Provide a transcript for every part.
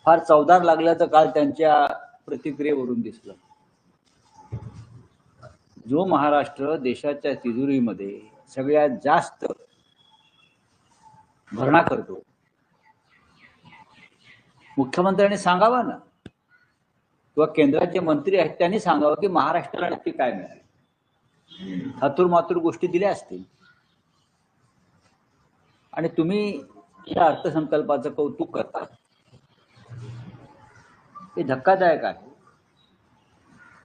फार चवदार लागल्याचं काल त्यांच्या प्रतिक्रियेवरून दिसलं. जो महाराष्ट्र देशाच्या तिजोरीमध्ये सगळ्यात जास्त भरणा करतो, मुख्यमंत्र्यांनी सांगावं ना, किंवा केंद्राचे मंत्री आहेत त्यांनी सांगावं की महाराष्ट्राला नक्की काय मिळाले. हातूर मातूर गोष्टी दिल्या असतील. आणि तुम्ही या अर्थसंकल्पाचं कौतुक करता, हे धक्कादायक आहे.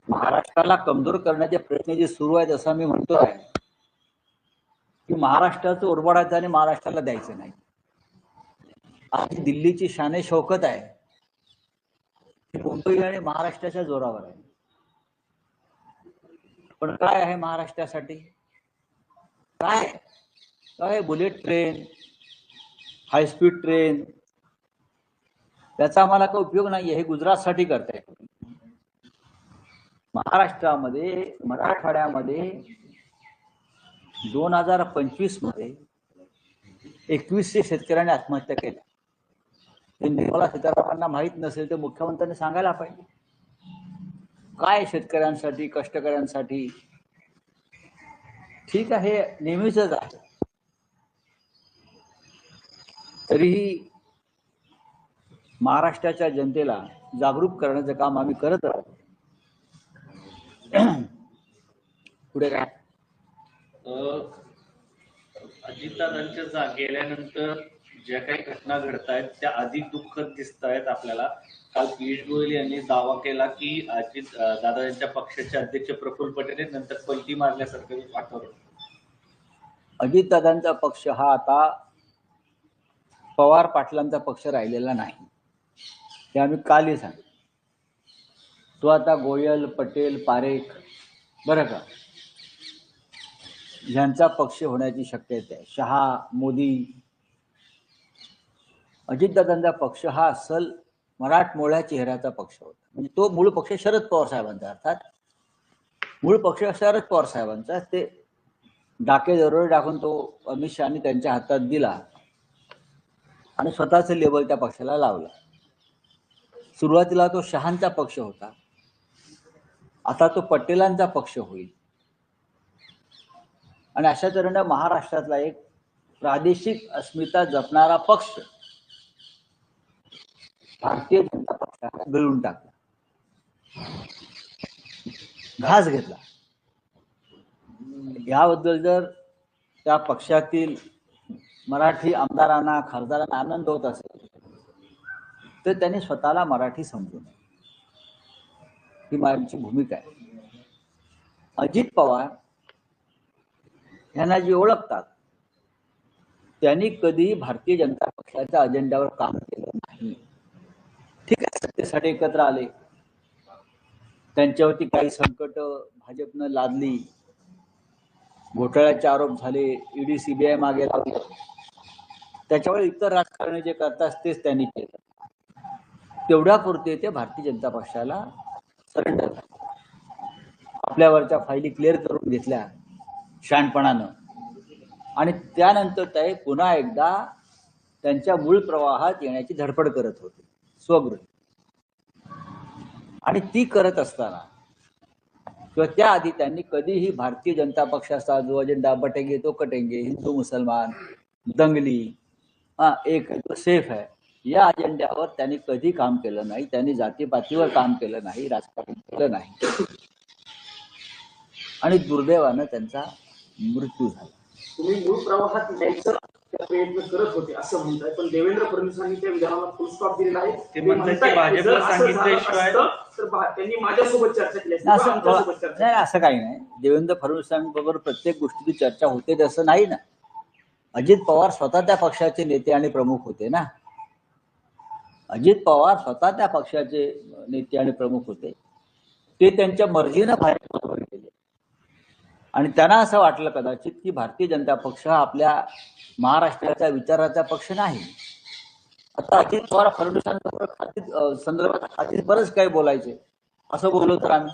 महाराष्ट्राला कमजोर करण्याचे प्रयत्न जे सुरू आहेत असं मी म्हणतो आहे की महाराष्ट्राचं ओरबाडायचं आणि महाराष्ट्राला द्यायचं नाही. आज दिल्लीची शाने शौकत आहे, मुंबई आणि महाराष्ट्राच्या जोरावर आहे. पण काय आहे महाराष्ट्रासाठी? काय काय बुलेट ट्रेन, हायस्पीड ट्रेन, त्याचा आम्हाला काही उपयोग नाही. हे गुजरातसाठी करताय. महाराष्ट्रामध्ये, मराठवाड्यामध्ये 2025 मध्ये 2100 शेतकऱ्यांनी आत्महत्या केल्या. हे निर्मला सीतारामनांना माहीत नसेल तर मुख्यमंत्र्यांनी सांगायला पाहिजे. काय शेतकऱ्यांसाठी, कष्टकऱ्यांसाठी? ठीक आहे, हे नेहमीच आहे. तरीही महाराष्ट्राच्या जनतेला जागरूक करण्याचं काम आम्ही करत आहोत. पुढे काय? अजितदादांच्या गेल्यानंतर ज्या काही घटना घडत आहेत त्या अधिक दुःखद दिसत आहेत आपल्याला. काल पियुष गोयल यांनी दावा केला की अजित दादा यांच्या पक्षाचे अध्यक्ष प्रफुल्ल पटेल नंतर पलटी मारल्यासारखं वाटतं. अजितदादांचा पक्ष हा आता पवार पाटलांचा पक्ष राहिलेला नाही, हे आम्ही कालही सांगितलं. तो आता गोयल, पटेल, पारेख, बरं का, यांचा पक्ष होण्याची शक्यता आहे. शहा, मोदी. अजितदादांचा पक्ष हा असल मराठमोळ्या चेहऱ्याचा पक्ष होता. म्हणजे तो मूळ पक्ष शरद पवार साहेबांचा, अर्थात मूळ पक्ष शरद पवार साहेबांचा. ते डाके दरोडे टाकून तो अमित शहानी त्यांच्या हातात दिला आणि स्वतःचं लेबल त्या पक्षाला लावलं. सुरुवातीला तो शहांचा पक्ष होता, आता तो पटेलांचा पक्ष होईल. आणि अशा तऱ्हेने महाराष्ट्रातला एक प्रादेशिक अस्मिता जपणारा पक्ष भारतीय जनता पक्षाला गिळून टाकला, घास घेतला. याबद्दल जर त्या पक्षातील मराठी आमदारांना, खासदारांना आनंद होत असेल तर त्यांनी स्वतःला मराठी समजू नये, ही माझी भूमिका आहे. अजित पवार यांना जे ओळखतात त्यांनी कधी भारतीय जनता पक्षाच्या अजेंड्यावर काम केलं नाही. ठीक आहे, सत्तेसाठी एकत्र आले, त्यांच्यावरती काही संकट भाजपनं लादली, घोटाळ्याचे आरोप झाले, ईडी सीबीआय मागे लावलं, त्याच्यावर इतर राजकारणी जे करतात तेच त्यांनी केलं. तेवढ्यापुरते ते भारतीय जनता पक्षाला सरेंडर झाले. आपल्यावरच्या फायली क्लिअर करून घेतल्या शहाणपणानं, आणि त्यानंतर ते पुन्हा एकदा त्यांच्या मूळ प्रवाहात येण्याची धडपड करत होते स्वगृही. आणि ती करत असताना किंवा त्याआधी त्यांनी कधीही भारतीय जनता पक्षाचा जो अजेंडा बटेंगे तो कटेंगे, हिंदू मुसलमान, दंगली, एक तो सेफ है, या अजेंड्यावर त्यांनी कधी काम केलं नाही. त्यांनी जातीपातीवर काम केलं नाही, राजकारण केलं नाही, आणि दुर्दैवानं त्यांचा मृत्यू झाला. तुम्ही मूळ प्रवाहात न्यायचं प्रयत्न करत होते असं म्हणताय, पण देवेंद्र फडणवीसांनी त्या विधानाला फुल स्टॉप दिलेला आहे. ते म्हणतात भाजपला सांगितल्याशिवाय त्यांनी माझ्यासोबत चर्चा केली असती. नाही, असं काही नाही. देवेंद्र फडणवीसांबरोबर प्रत्येक गोष्टीची चर्चा होते असं नाही ना. अजित पवार स्वतः त्या पक्षाचे नेते आणि प्रमुख होते ना. अजित पवार स्वतः त्या पक्षाचे नेते आणि प्रमुख होते. ते त्यांच्या मर्जीनं भाजपबरोबर गेले आणि त्यांना असं वाटलं कदाचित की भारतीय जनता पक्ष हा आपल्या महाराष्ट्राच्या विचाराचा पक्ष नाही. आता अजित पवार फडणवीसांच्या संदर्भात आधीच बरंच काही बोलायचे, असं बोललो तर आम्ही.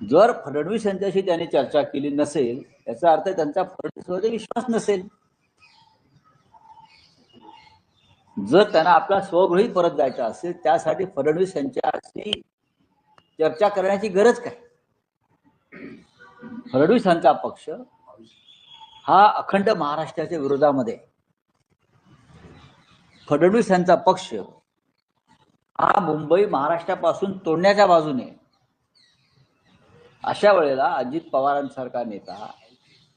जर फडणवीस यांच्याशी त्यांनी चर्चा केली नसेल याचा अर्थ त्यांचा फडणवीसमध्ये विश्वास नसेल. जर त्यांना आपला स्वगृही परत जायचा असेल त्यासाठी फडणवीस यांच्याशी चर्चा करण्याची गरज काय? फडणवीस यांचा पक्ष हा अखंड महाराष्ट्राच्या विरोधामध्ये आहे. फडणवीस यांचा पक्ष हा मुंबई महाराष्ट्रापासून तोडण्याच्या बाजूने. अशा वेळेला अजित पवारांसारखा नेता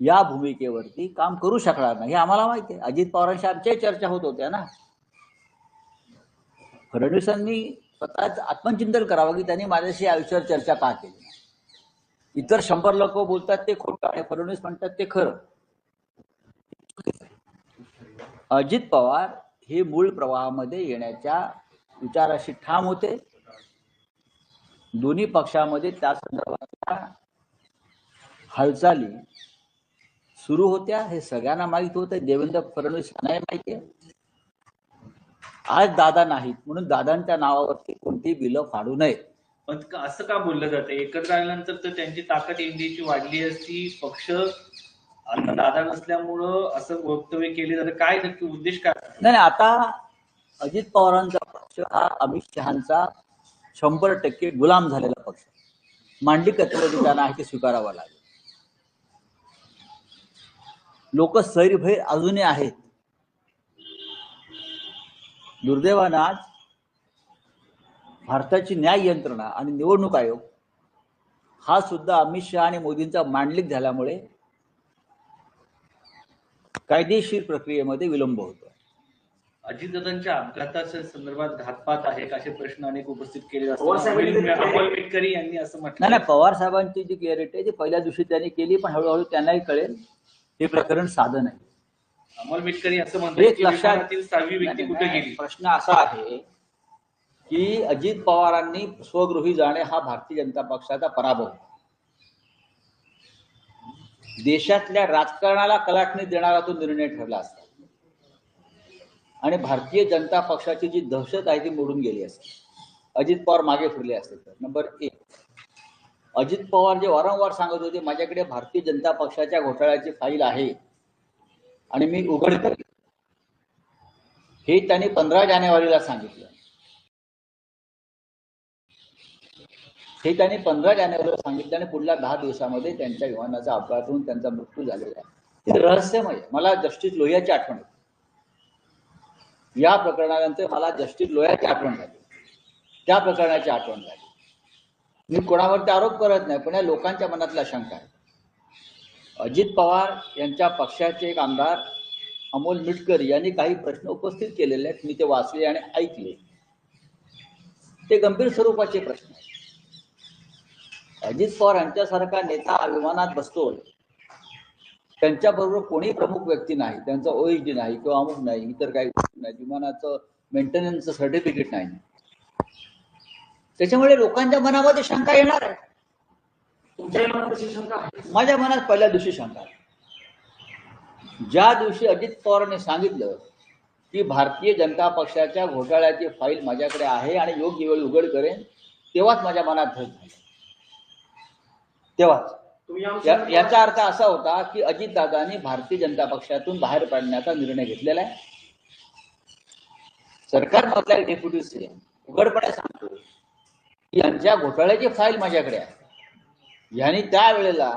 या भूमिकेवरती काम करू शकणार नाही हे आम्हाला माहिती आहे. अजित पवारांशी आमच्याही चर्चा होत होत्या ना. फडणवीसांनी स्वतःच आत्मचिंतन करावं की त्यांनी माझ्याशी या विषयावर चर्चा का केली. इतर 100 लोक बोलतात ते खोटं आणि फडणवीस म्हणतात ते खरं. अजित पवार हे मूळ प्रवाहामध्ये येण्याच्या विचाराशी ठाम होते. दोन्ही पक्षामध्ये त्या संदर्भातल्या हालचाली सुरू होत्या हे सगळ्यांना माहित होतं. देवेंद्र फडणवीस यांनाही माहिती आहे. आज दादा नाहीत म्हणून दादांच्या नावावरती कोणती बिलं फाडू नयेत. पण असं का बोललं जातं? एकत्र आल्यानंतर तर त्यांची ताकद इंडियाची वाढली असती. पक्ष आता दादा नसल्यामुळं असं वक्तव्य केले जातं. काय नक्की उद्देश काय? नाही, आता अजित पवारांचा पक्ष हा अमित शहांचा 100% गुलाम झालेला पक्ष. मांडलिकत्व जे त्यांना आहे ते स्वीकारावं लागेल. लोक सैरभैर अजूनही आहेत. दुर्दैवानं आज भारताची न्याय यंत्रणा आणि निवडणूक आयोग हा सुद्धा अमित शहा आणि मोदींचा मांडलिक झाल्यामुळे कायदेशीर प्रक्रियेमध्ये विलंब होतो. अजितदादांच्या अपघाताच्या संदर्भात घातपात आहे असे प्रश्न अनेक उपस्थित केले पवार जातात. साहेबांनी अमोल मिटकरी यांनी असं म्हटलं. नाही, पवार साहेबांची जी क्लिअरिटी आहे ती पहिल्या दिवशी त्यांनी केली, पण हळूहळू त्यांनाही कळेल हे प्रकरण साधं नाही. अमोल मिटकरी असं एक म्हणतात की लक्षात विमानातील 6वी व्यक्ती कुठे गेली? प्रश्न असा आहे की अजित पवारांनी स्वगृही जाणे हा भारतीय जनता पक्षाचा पराभव. देशातल्या राजकारणाला कलाटणी देणारा तो निर्णय ठरला असता आणि भारतीय जनता पक्षाची जी दहशत आहे ती मोडून गेली असती. अजित पवार मागे फिरले असते तर. नंबर 1, अजित पवार जे वारंवार सांगत होते माझ्याकडे भारतीय जनता पक्षाच्या घोटाळ्याची फाईल आहे आणि मी उघड करेन, हे त्यांनी 15 जानेवारीला सांगितलं. हे त्यांनी 15 जानेवारीला सांगितलं आणि पुढल्या 10 दिवसामध्ये त्यांच्या विमानाचा अपघात होऊन त्यांचा मृत्यू झालेला आहे. हे रहस्यमय. मला जस्टिस लोहियाची आठवण होती. या प्रकरणानंतर मला जस्टिस लोहियाची आठवण झाली, त्या प्रकरणाची आठवण झाली. मी कोणावरती आरोप करत नाही, पण या लोकांच्या मनातला शंका आहे. अजित पवार यांच्या पक्षाचे एक आमदार अमोल मिटकरी यांनी काही प्रश्न उपस्थित केलेले आहेत. मी ते वाचले आणि ऐकले. ते गंभीर स्वरूपाचे प्रश्न आहेत. अजित पवार यांच्यासारखा नेता विमानात बसतोय, त्यांच्याबरोबर कोणी प्रमुख व्यक्ती नाही, त्यांचा OSD नाही किंवा अमुक नाही, इतर काही गोष्टी नाही, विमानाचं मेंटेनन्सचं सर्टिफिकेट नाही. त्याच्यामुळे लोकांच्या मनामध्ये शंका येणार आहे. तुमच्या मनात कशी शंका आहे? माझ्या मनात पहिल्या दिवशी शंका आहे. ज्या दिवशी अजित पवारांनी सांगितलं की भारतीय जनता पक्षाच्या घोटाळ्याची फाईल माझ्याकडे आहे आणि योग्य वेळी उघड करेन, तेव्हाच माझ्या मनात धग झाली. तेव्हाच याचा अर्थ असा होता की अजितदादांनी भारतीय जनता पक्षातून बाहेर पडण्याचा निर्णय घेतलेला आहे. सरकारमधला डेप्युटी सीएम उघडपणे सांगतो की यांच्या घोटाळ्याची फाईल माझ्याकडे आहे. यांनी त्यावेळेला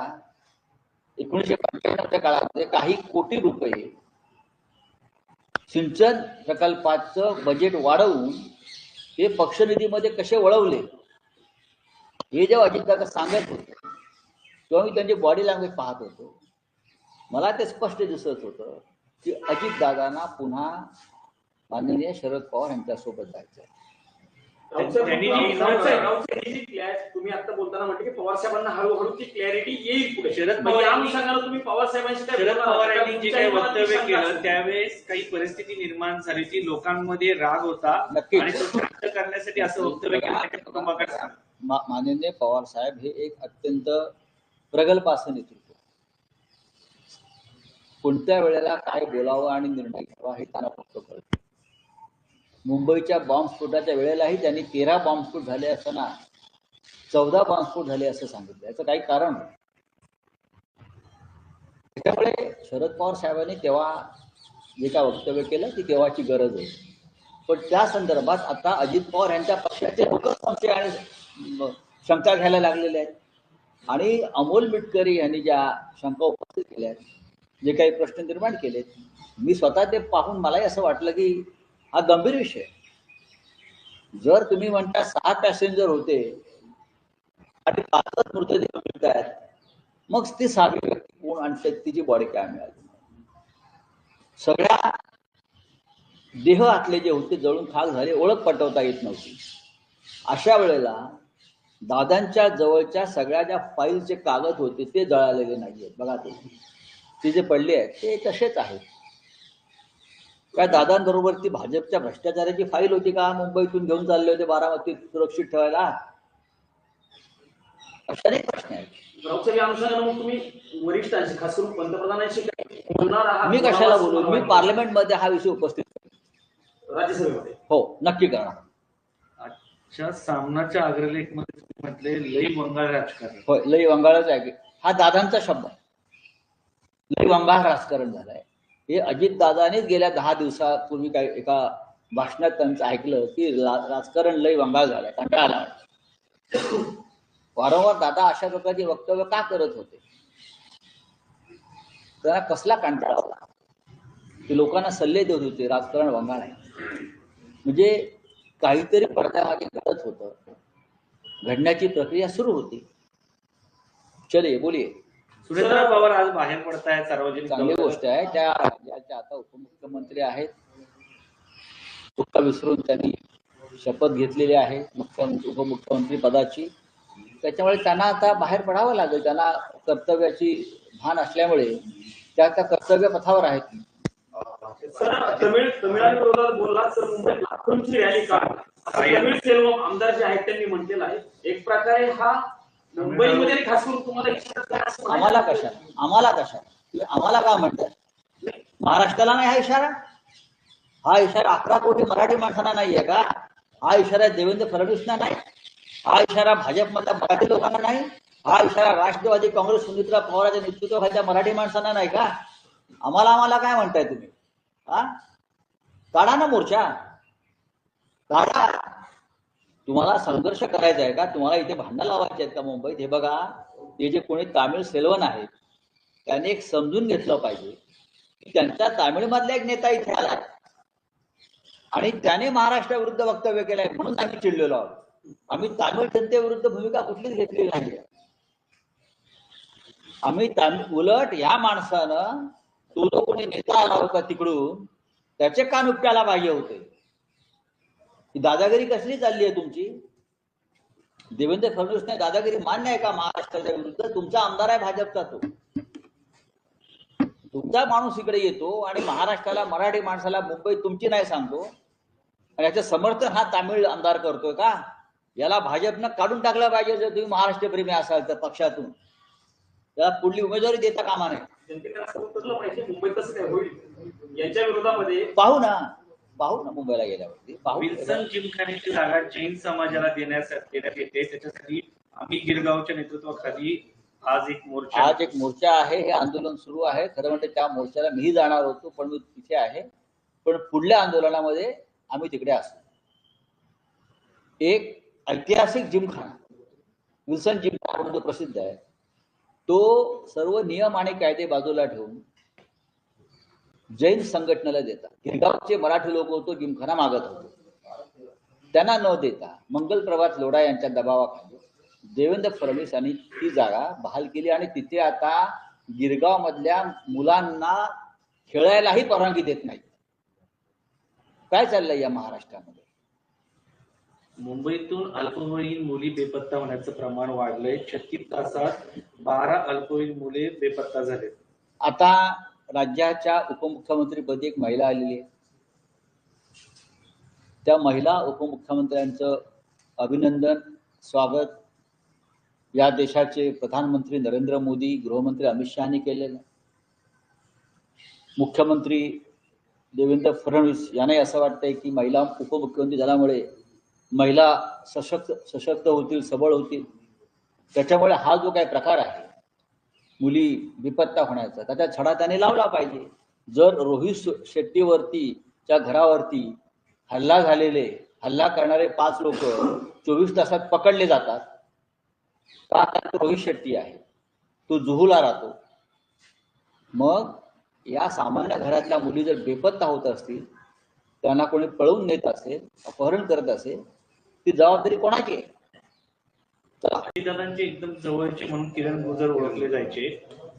1995च्या काळामध्ये काही कोटी रुपये सिंचन प्रकल्पाचं बजेट वाढवून हे पक्षनिधीमध्ये कसे वळवले हे जेव्हा अजितदादा सांगत होते तेव्हा मी त्यांची बॉडी लँग्वेज पाहत होतो. मला ते स्पष्ट दिसत होतं की अजितदादांना पुन्हा माननीय शरद पवार यांच्यासोबत जायचं. तुम्ही आता बोलताना म्हटलं की पवार साहेबांना हळूहळू ती क्लॅरिटी येईल पुढे. शरद पवार तुम्ही पवार साहेबांशी शरद पवार यांनी जे काही वक्तव्य केलं त्यावेळेस काही परिस्थिती निर्माण झाली ती लोकांमध्ये राग होता आणि तो शांत करण्यासाठी असं वक्तव्य केलं. माननीय पवार साहेब हे एक अत्यंत प्रगल्भ असं नेतृत्व. कोणत्या वेळेला काय बोलावं आणि निर्णय घ्यावा हे त्यांना फक्त कळतं. मुंबईच्या बॉम्बस्फोटाच्या वेळेलाही त्यांनी 13 बॉम्बस्फोट झाले असताना 14 बॉम्बस्फोट झाले असं सांगितलं. याचं काही कारण. त्याच्यामुळे शरद पवार साहेबांनी तेव्हा जे काय वक्तव्य केलं ती तेव्हाची गरज आहे. पण त्या संदर्भात आता अजित पवार यांच्या पक्षाचे लोक संशय आणि शंका घ्यायला लागलेले आहेत. आणि अमोल मिटकरी यांनी ज्या शंका उपस्थित केल्या आहेत, जे काही प्रश्न निर्माण केलेत, मी स्वतः ते पाहून मलाही असं वाटलं की हा गंभीर विषय. जर तुम्ही म्हणता 6 पॅसेंजर होते आणि 5च मृतदेह मिळतात, मग ती 6वी व्यक्ती कोण आणि तिची बॉडी काय मिळाली? सगळ्या देह आतले जे होते जळून खाक झाले, ओळख पटवता येत नव्हती. अशा वेळेला दादांच्या जवळच्या सगळ्या ज्या फाईलचे कागद होते ते जळालेले नाहीयेत. बघा ते जे पडले आहेत ते तसेच आहेत. काय दादांबरोबर ती भाजपच्या भ्रष्टाचाराची फाईल होती का? मुंबईतून घेऊन चालले होते बारामतीत सुरक्षित ठेवायला? अशा अनेक प्रश्न आहेत. राऊतसाहेब, या अनुषंगाने मग तुम्ही वरिष्ठांशी, खास करून पंतप्रधानांशी बोलणार आहात? मी कशाला बोलू? मी पार्लमेंटमध्ये हा विषय उपस्थित राज्यसभेमध्ये हो नक्की करणार. आजच्या सामनाच्या अग्रलेख मध्ये म्हटले लई वंगाळ राजकारण. होय, लई वंगाळच आहे. हा दादांचा शब्द आहे. लई वंगाळ राजकारण झालंय. हे अजितदादांनीच गेल्या 10 दिवसापूर्वी काही एका भाषणात त्यांचं ऐकलं की राजकारण लई वंगाळ झालंय, कंटाळा आला. वारंवार दादा अशा प्रकारचे वक्तव्य का करत होते? त्यांना कसला कंटाळा आला? ते लोकांना सल्ले देत होते राजकारण वंगाळ आहे. म्हणजे काहीतरी पडद्यामागे घडत होतं, घडण्याची प्रक्रिया सुरू होती. चलिए बोलिए. सुरेंद्र पवार आज बाहेर पडतायत सार्वजनिक. चांगली गोष्ट आहे. त्या राज्याच्या आता उपमुख्यमंत्री आहेत. चुका विसरून त्यांनी शपथ घेतलेली आहे उपमुख्यमंत्री पदाची. त्याच्यामुळे त्यांना आता बाहेर पडावं लागेल. त्यांना कर्तव्याची भान असल्यामुळे त्या कर्तव्य पथावर आहेत. तमिळनाडूविरोधात बोलला तर मुंबईत लाखोंची रॅली काढ. तमिळ सेल्वम आमदार जे आहेत त्यांनी म्हटलेलं आहे एक प्रकारे हा मुंबईमध्ये खास करून तुम्हाला आम्हाला का म्हणतात? महाराष्ट्राला नाही हा इशारा? हा इशारा 11 कोटी मराठी माणसांना नाहीये का? हा इशारा देवेंद्र फडणवीसना नाही? हा इशारा भाजपमधल्या मराठी लोकांना नाही? हा इशारा राष्ट्रवादी काँग्रेस सुनीत्रा पवारांच्या नेतृत्वाखालच्या मराठी माणसांना नाही का? आम्हाला काय म्हणताय तुम्ही? हा, काढा ना मोर्चा, काढा. तुम्हाला संघर्ष करायचा आहे का? तुम्हाला इथे भांडणं लावायचे आहेत का मुंबईत? हे बघा, हे जे कोणी तामिळ सेल्वन आहेत त्याने एक समजून घेतलं पाहिजे की त्यांच्या तामिळमधला एक नेता इथे आला आणि त्याने महाराष्ट्राविरुद्ध वक्तव्य केलंय म्हणून आम्ही चिडलेलो आहोत. आम्ही तामिळ जनतेविरुद्ध भूमिका कुठलीच घेतलेली नाही. आम्ही उलट या माणसानं तो जो कोणी नेता आला होता तिकडून त्याचे कान उपटायला पाहिजे होते. ही दादागिरी कसली चालली आहे तुमची? देवेंद्र फडणवीसने दादागिरी मान्य आहे का महाराष्ट्राच्या विरुद्ध? तुमचा आमदार आहे भाजपचा, तो तुमचा माणूस इकडे येतो आणि महाराष्ट्राला मराठी माणसाला मुंबईत तुमची नाही सांगतो आणि याचं समर्थन हा तामिळ आमदार करतोय का? याला भाजपनं काढून टाकलं पाहिजे. जर तुम्ही महाराष्ट्र प्रेमी असाल तर पक्षातून त्याला पुढली उमेदवारी देता कामा नये. मुंबईत कसं काय होईल यांच्या विरोधामध्ये पाहू ना मुंबईला गेल्यावरती पाहू. विल्सन जिमखान्याची जागा जैन समाजाला देण्यात येते. त्याच्यासाठी आम्ही गिरगावच्या नेतृत्वाखाली आज एक मोर्चा आहे. हे आंदोलन सुरू आहे. खरं म्हणजे त्या मोर्चाला मीही जाणार होतो पण मी तिथे आहे. पण पुढल्या आंदोलनामध्ये आम्ही तिकडे असतो. एक ऐतिहासिक जिमखाना विल्सन जिमखाना म्हणून प्रसिद्ध आहे. तो सर्व नियम आणि कायदे बाजूला ठेवून जैन संघटनेला देतात. गिरगावचे मराठी लोक होतो जिमखाना मागत होते, त्यांना न देता मंगल प्रभात लोढा यांच्या दबावाखाली देवेंद्र फडणवीस यांनी ती जागा बहाल केली आणि तिथे आता गिरगाव मधल्या मुलांना खेळायलाही परवानगी देत नाही. काय चाललंय या महाराष्ट्रामध्ये? मुंबईतून अल्पवयीन मुली बेपत्ता होण्याचं प्रमाण वाढलंय. 36 तासात 12 अल्पवयीन मुले बेपत्ता झाले. आता राज्याच्या उपमुख्यमंत्रीपदी एक महिला आलेली आहे. त्या महिला उपमुख्यमंत्र्यांचं अभिनंदन, स्वागत या देशाचे प्रधानमंत्री नरेंद्र मोदी, गृहमंत्री अमित शहानी केलेलं. मुख्यमंत्री देवेंद्र फडणवीस यांनाही असं वाटतंय की महिला उपमुख्यमंत्री झाल्यामुळे महिला सशक्त होतील, सबळ होतील. त्याच्यामुळे हा जो काही प्रकार आहे मुली बेपत्ता होण्याचा, त्याचा छडा त्याने लावला पाहिजे. जर रोहित शेट्टीवरती च्या घरावरती हल्ला करणारे 5 लोक 24 तासात पकडले जातात का? तो रोहित शेट्टी आहे, तो जुहूला राहतो. मग या सामान्य घरातल्या मुली जर बेपत्ता होत असतील, त्यांना कोणी पळवून नेत असेल, अपहरण करत असेल, ती जबाबदारी कोणाची आहे? दादांचे एकदम जवळचे म्हणून किरण गुजर ओळखले जायचे.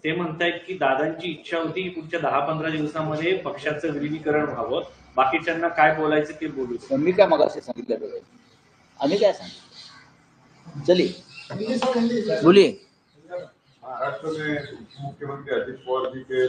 ते म्हणतायत की दादांची इच्छा होती की पुढच्या 10-15 दिवसामध्ये पक्षाचं विलीनीकरण व्हावं, बाकीच्यांना काय बोलायचं ते बोलू. पण मी काय मगाशी सांगितलं बघा, आम्ही काय सांगितलं, चलिए बोलिए. महाराष्ट्र में मुख्यमंत्री अजित पवार जी के